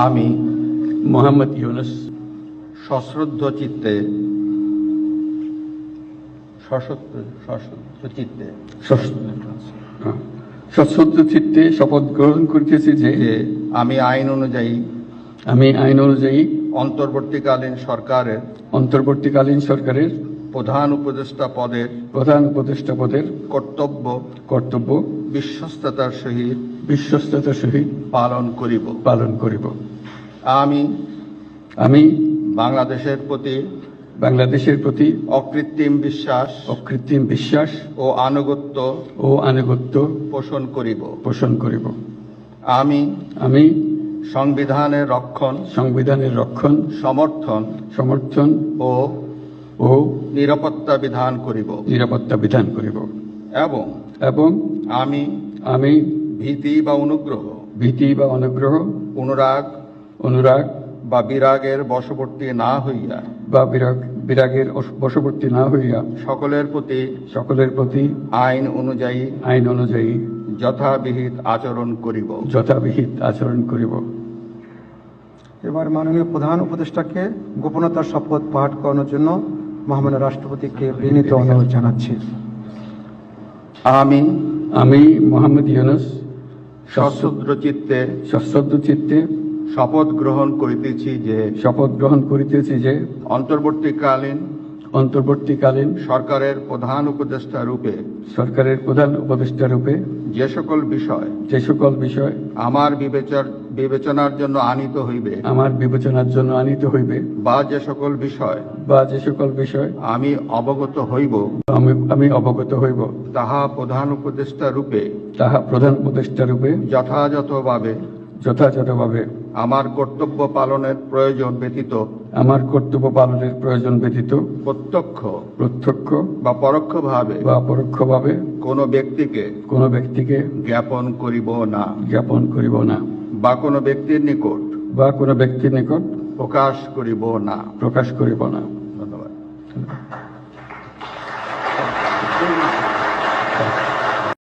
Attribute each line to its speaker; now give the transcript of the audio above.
Speaker 1: আমি
Speaker 2: মোহাম্মদ ইউনুস
Speaker 1: সশ্রদ্ধ চিত্তে
Speaker 2: সশ্রদ্ধ চিত্তে শপথ গ্রহণ করিতেছি যে
Speaker 1: যে আমি আইন অনুযায়ী অন্তর্বর্তীকালীন সরকারের প্রধান উপদেষ্টা পদের কর্তব্য বিশ্বস্ততার সহিত পালন করিব। আমি বাংলাদেশের প্রতি অকৃত্রিম বিশ্বাস ও আনুগত্য পোষণ করিব। আমি সংবিধানের রক্ষণ সমর্থন ও নিরাপত্তা বিধান করিব এবং আমি ভীতি বা অনুগ্রহ অনুরাগ বা বিরাগের বশবর্তী না হইয়া সকলের প্রতি আইন অনুযায়ী যথাবিহিত আচরণ করিব।
Speaker 3: এবার মাননীয় প্রধান উপদেষ্টাকে গোপনতার শপথ পাঠ করানোর জন্য মহামান্য রাষ্ট্রপতিকে বিনীত অনুরোধ জানাচ্ছি।
Speaker 2: আমি মোহাম্মদ ইউনুস
Speaker 1: সশ্রদ্ধ চিত্তে শপথ গ্রহণ করিতেছি যে অন্তর্বর্তীকালীন সরকারের প্রধান উপদেষ্টা রূপে যে সকল বিষয় আমার বিবেচনার জন্য আনিত হইবে বা যে সকল বিষয় আমি অবগত হইব তাহা প্রধান উপদেষ্টা রূপে যথাযথভাবে আমার কর্তব্য পালনের প্রয়োজন ব্যতীত প্রত্যক্ষ বা পরোক্ষভাবে কোনো ব্যক্তিকে জ্ঞাপন করিব না বা কোনো ব্যক্তির নিকট প্রকাশ করিব না। ধন্যবাদ।